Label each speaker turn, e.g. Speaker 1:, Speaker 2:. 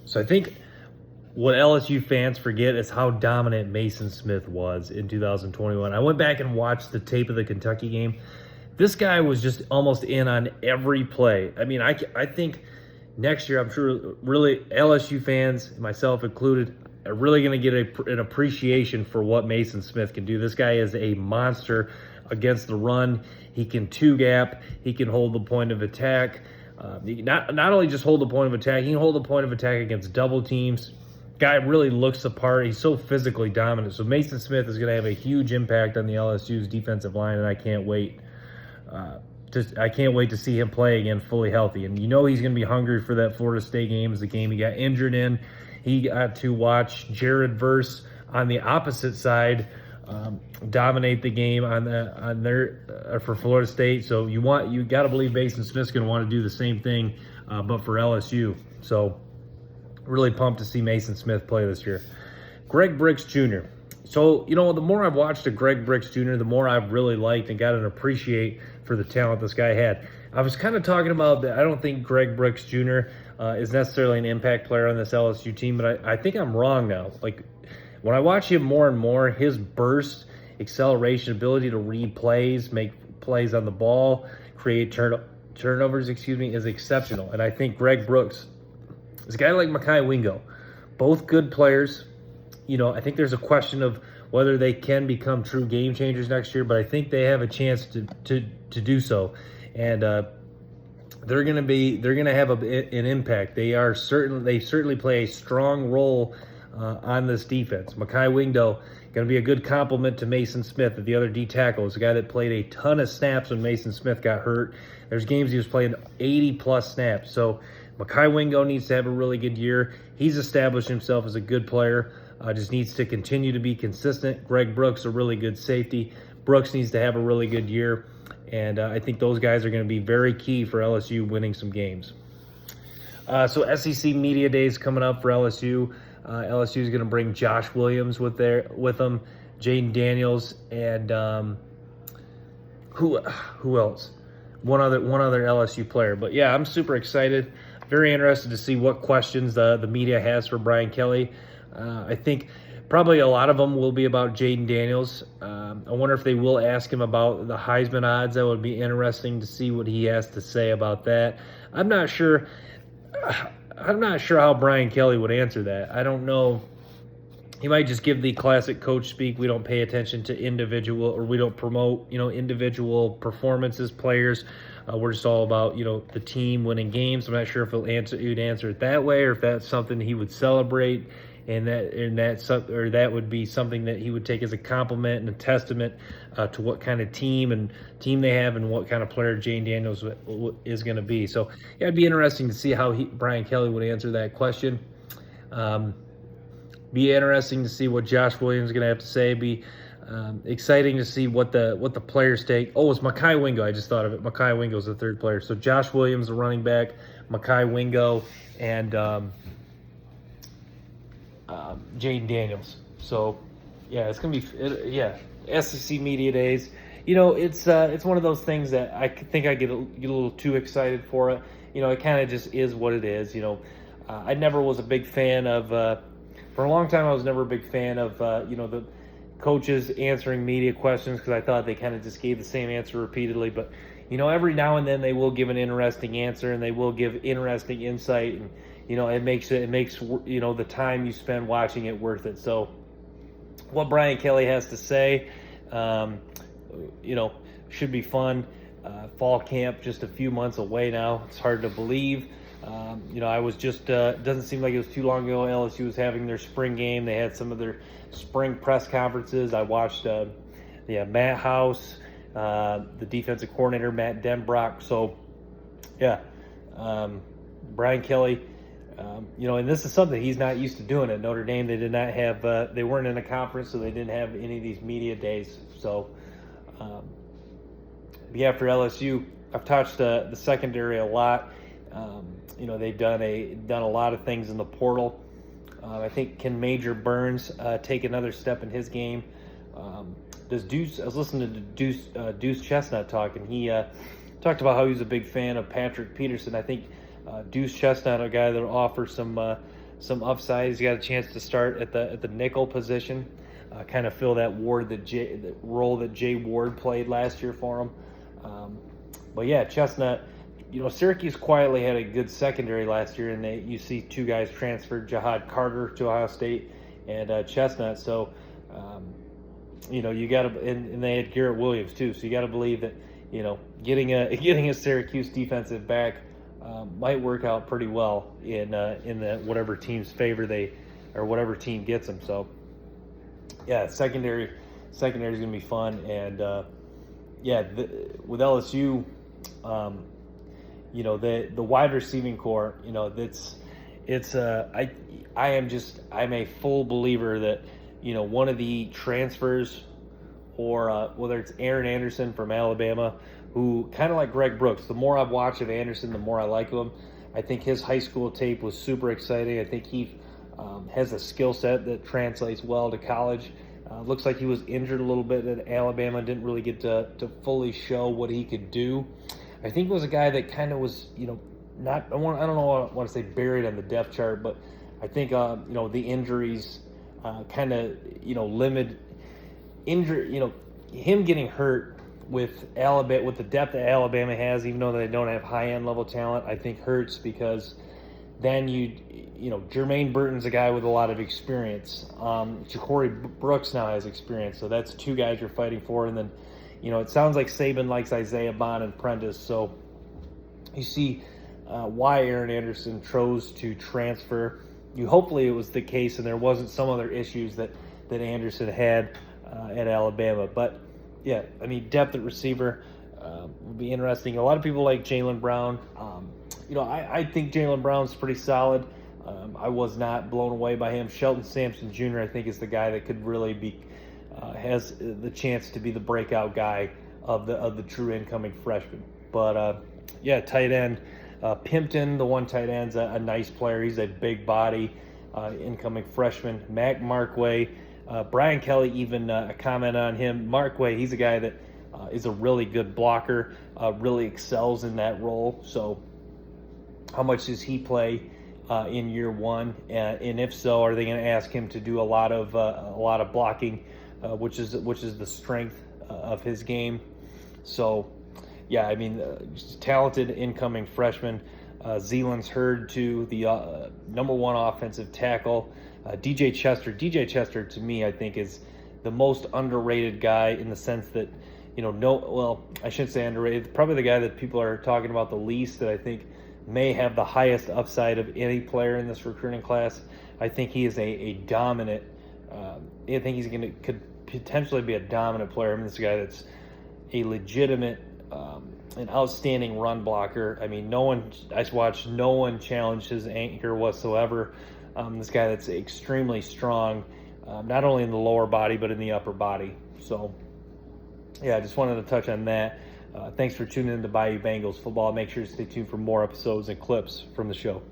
Speaker 1: So I think what LSU fans forget is how dominant Maason Smith was in 2021. I went back and watched the tape of the Kentucky game. This guy was just almost in on every play. I mean, I think next year, I'm sure really LSU fans, myself included, are really going to get an appreciation for what Maason Smith can do. This guy is a monster against the run. He can two-gap. He can hold the point of attack. He not only just hold the point of attack, he can hold the point of attack against double teams. Guy really looks the part. He's so physically dominant. So Maason Smith is going to have a huge impact on the LSU's defensive line, and I can't wait. I can't wait to see him play again fully healthy. And you know he's going to be hungry for that Florida State game. It's the game he got injured in. He got to watch Jared Verse on the opposite side dominate the game for Florida State. So you got to believe Maason Smith's going to want to do the same thing, but for LSU. So really pumped to see Maason Smith play this year. Greg Brooks Jr. So, the more I've watched of Greg Brooks Jr., the more I've really liked and got an appreciate for the talent this guy had. I was kind of talking about that. I don't think Greg Brooks Jr. Is necessarily an impact player on this LSU team, but I think I'm wrong now. Like, when I watch him more and more, his burst, acceleration, ability to read plays, make plays on the ball, create turnovers, is exceptional. And I think Greg Brooks, this guy like Mekhi Wingo, both good players. I think there's a question of whether they can become true game changers next year, but I think they have a chance to do so. And they're going to have an impact. They certainly play a strong role on this defense. Mekhi Wingo going to be a good complement to Maason Smith, the other D tackle. Is a guy that played a ton of snaps when Maason Smith got hurt. There's games he was playing 80-plus snaps. So Mekhi Wingo needs to have a really good year. He's established himself as a good player. Just needs to continue to be consistent. Greg Brooks, a really good safety. Brooks needs to have a really good year. And I think those guys are going to be very key for LSU winning some games. So SEC Media Days coming up for LSU. LSU is going to bring Josh Williams with them, Jaden Daniels, and who else? One other LSU player. But yeah, I'm super excited. Very interested to see what questions the media has for Brian Kelly. I think probably a lot of them will be about Jaden Daniels. I wonder if they will ask him about the Heisman odds. That would be interesting to see what he has to say about that. I'm not sure how Brian Kelly would answer that. I don't know. He might just give the classic coach speak. We don't pay attention to individual, or we don't promote, individual performances, players. We're just all about, the team winning games. I'm not sure if he'd answer it that way, or if that's something he would celebrate, and that would be something that he would take as a compliment and a testament to what kind of team they have and what kind of player Jaden Daniels is going to be. So yeah, it'd be interesting to see how Brian Kelly would answer that question. Be interesting to see what Josh Williams is going to have to say. Be exciting to see what the players take. Oh, it's Mekhi Wingo. I just thought of it. Mekhi Wingo is the third player. So Josh Williams, the running back, Mekhi Wingo, and Jaden Daniels. So yeah, it's gonna be SEC Media Days. It's one of those things that I think I get a little too excited for it. It kind of just is what it is. I never was a big fan of. For a long time, I was never a big fan of the coaches answering media questions, because I thought they kind of just gave the same answer repeatedly. But every now and then they will give an interesting answer, and they will give interesting insight, and it makes the time you spend watching it worth it. So what Brian Kelly has to say, should be fun. Fall camp just a few months away now. It's hard to believe. I was just, doesn't seem like it was too long ago LSU was having their spring game. They had some of their spring press conferences. I watched Matt House, the defensive coordinator, Matt Denbrock. So, yeah, Brian Kelly, and this is something he's not used to doing at Notre Dame. They did not have, they weren't in a conference, so they didn't have any of these media days. So, for LSU, I've touched the secondary a lot. They've done a lot of things in the portal. I think, can Major Burns take another step in his game? I was listening to Deuce Chestnut talk, and he talked about how he's a big fan of Patrick Peterson. I think Deuce Chestnut, a guy that will offer some some upside. He's got a chance to start at the nickel position, kind of fill that role that Jay Ward played last year for him. But yeah, Chestnut. Syracuse quietly had a good secondary last year, and you see two guys transferred, Jahad Carter to Ohio State and Chestnut. So, you got to, and they had Garrett Williams too. So you got to believe that, getting a Syracuse defensive back might work out pretty well in the whatever team's favor or whatever team gets them. So, yeah, secondary is going to be fun, and with LSU. The wide receiving core, I'm a full believer that, one of the transfers, or whether it's Aaron Anderson from Alabama, who kind of like Greg Brooks, the more I've watched of Anderson, the more I like him. I think his high school tape was super exciting. I think he has a skill set that translates well to college. Looks like he was injured a little bit at Alabama, didn't really get to fully show what he could do. I think it was a guy that kind of was, I don't want to say buried on the depth chart, but I think, the injuries kind of, limit injury, him getting hurt with Alabama, with the depth that Alabama has, even though they don't have high-end level talent, I think hurts because then Jermaine Burton's a guy with a lot of experience. Ja'Cory Brooks now has experience, so that's two guys you're fighting for, and then it sounds like Saban likes Isaiah Bond and Prentice, so you see why Aaron Anderson chose to transfer. Hopefully it was the case and there wasn't some other issues that Anderson had at Alabama. But, yeah, depth at receiver would be interesting. A lot of people like Jaylen Brown. I think Jaylen Brown's pretty solid. I was not blown away by him. Shelton Sampson Jr., I think, is the guy that could really be has the chance to be the breakout guy of the true incoming freshman. But tight end Pimpton, the one tight end's a nice player. He's a big body incoming freshman. Mac Markway, Brian Kelly even a comment on him. Markway, he's a guy that is a really good blocker, really excels in that role. So how much does he play in year one? And if so, are they going to ask him to do a lot of blocking? Which is the strength of his game. So, yeah, talented incoming freshman. Zealand's Hurd, too, the number one offensive tackle. DJ Chester, to me, I think, is the most underrated guy in the sense that, I shouldn't say underrated. Probably the guy that people are talking about the least, that I think may have the highest upside of any player in this recruiting class. I think he is a dominant. I think could potentially be a dominant player. This is a guy that's a legitimate, an outstanding run blocker. I watched no one challenge his anchor whatsoever. This guy that's extremely strong, not only in the lower body but in the upper body. So, yeah, I just wanted to touch on that. Thanks for tuning in to Bayou Bengals Football. Make sure to stay tuned for more episodes and clips from the show.